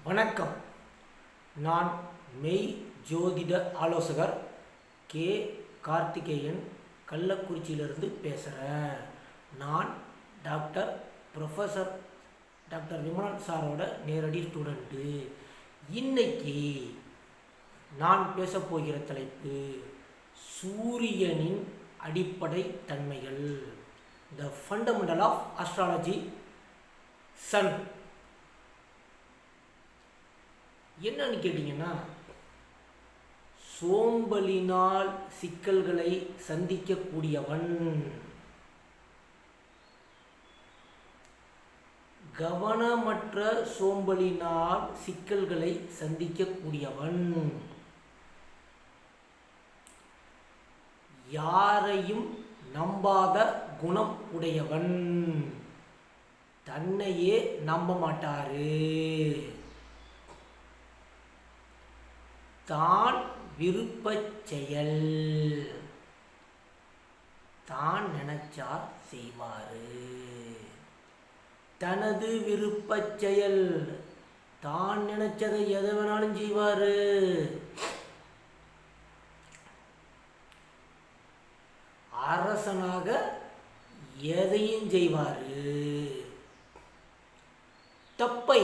வணக்கம். நான் மெய் ஜோதிட ஆலோசகர் கே கார்த்திகேயன், கள்ளக்குறிச்சியிலிருந்து பேசுகிறேன். நான் ப்ரொஃபஸர் டாக்டர் விமலன் சாரோட நேரடி ஸ்டூடெண்ட்டு. இன்னைக்கு நான் பேசப்போகிற தலைப்பு சூரியனின் அடிப்படை தன்மைகள், the fundamental of astrology sun. என்னன்னு கேட்டிங்கன்னா, சோம்பலினால் சிக்கல்களை சந்திக்கக்கூடியவன், கவனமற்ற சோம்பலினால் சிக்கல்களை சந்திக்கக்கூடியவன், யாரையும் நம்பாத குணம் உடையவன், தன்னையே நம்ப மாட்டாரு, தான் விருப்ப செயல், தான் நினைச்சா செய்வாரு, தனது விருப்ப செயல், தான் நினைச்சதை எதை வேணாலும் செய்வாரு, அரசனாக எதையும் செய்வாரு, தப்பை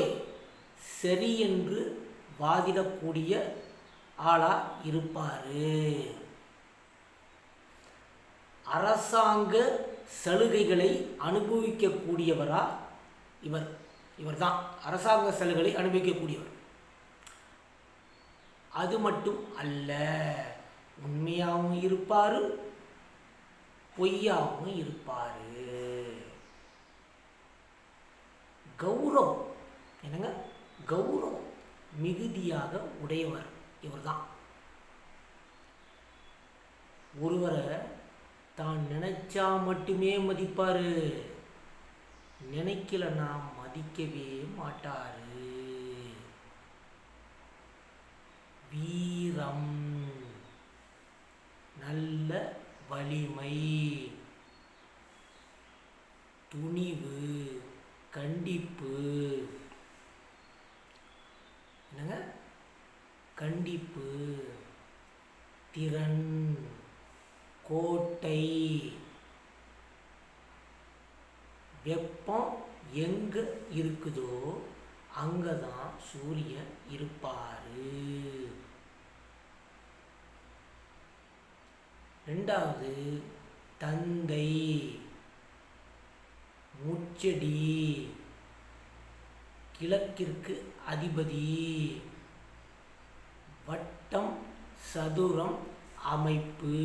சரி என்று வாதிடக்கூடிய ஆளா இருப்பாரு, அரசாங்க சலுகைகளை அனுபவிக்கக்கூடியவரா இவர்தான் அரசாங்க சலுகைகளை அனுபவிக்கக்கூடியவர். அது மட்டும் அல்ல, உண்மையாகவும் இருப்பாரு, பொய்யாகவும் இருப்பாரு. கௌரவம், என்னங்க, கௌரவம் மிகுதியாக உடையவர் இவர்தான். ஒருவரை தான் நினைச்சா மட்டுமே மதிப்பாரு, நினைக்கலன்னா மதிக்கவே மாட்டாரு. வீரம், நல்ல வலிமை, துணிவு, கண்டிப்பு, என்னங்க, கண்டிப்பு, திறன், கோட்டை, வெப்பம் எங்க இருக்குதோ அங்கதான் சூரியன் இருப்பாரு. ரெண்டாவது, தந்தை, முச்செடி, கிழக்கிற்கு அதிபதி, வட்டம் சதுரம் அமைப்பு,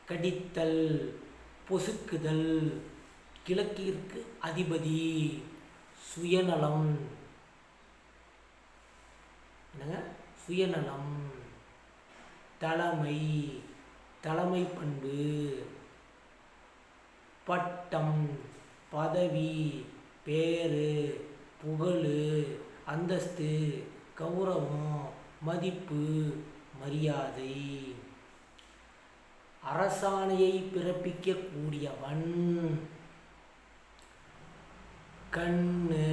கடித்தல், பொசுக்குதல், கிழக்கிற்கு அதிபதி, சுயநலம், என்னங்க, சுயநலம், தலைமை, தலைமை பண்பு, பட்டம், பதவி, பேரு, புகழ், அந்தஸ்து, கௌரவம், மதிப்பு, மரியாதை, அரசாணையை பிறப்பிக்கக்கூடியவன், கண்ணு,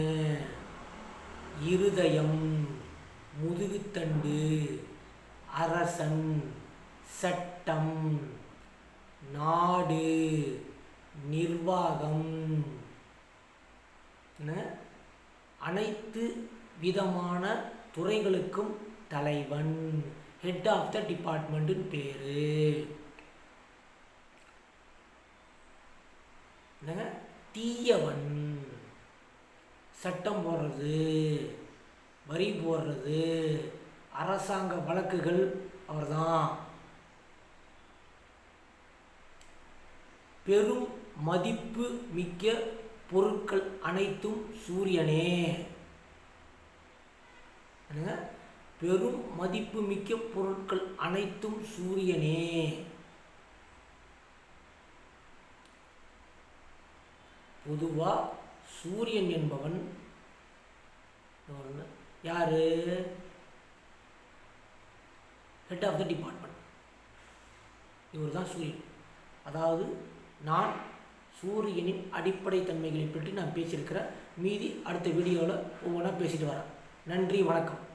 இருதயம், முதுகுத்தண்டு, அரசன், சட்டம், நாடு, நிர்வாகம், அனைத்து விதமான துறைகளுக்கும் தலைவன், ஹெட் ஆஃப் த டிபார்ட்மெண்ட் பேரு. தீயவன், சட்டம் போடுறது, வரி போடுறது, அரசாங்க வழக்குகள் அவர்தான். பெரும் மதிப்பு மிக்க பொருட்கள் அனைத்தும் சூரியனே, பெரும் மதிப்பு மிக்க பொருட்கள் அனைத்தும் சூரியனே. பொதுவா சூரியன் என்பவன் யாரு? Head of the department. இவர் தான் சூரியன். அதாவது நான் சூரியனின் அடிப்படை தன்மைகளை பற்றி நான் பேசியிருக்கிறேன். மீதி அடுத்த வீடியோவில் ஒவ்வொன்றா பேசிட்டு வரேன். நன்றி, வணக்கம்.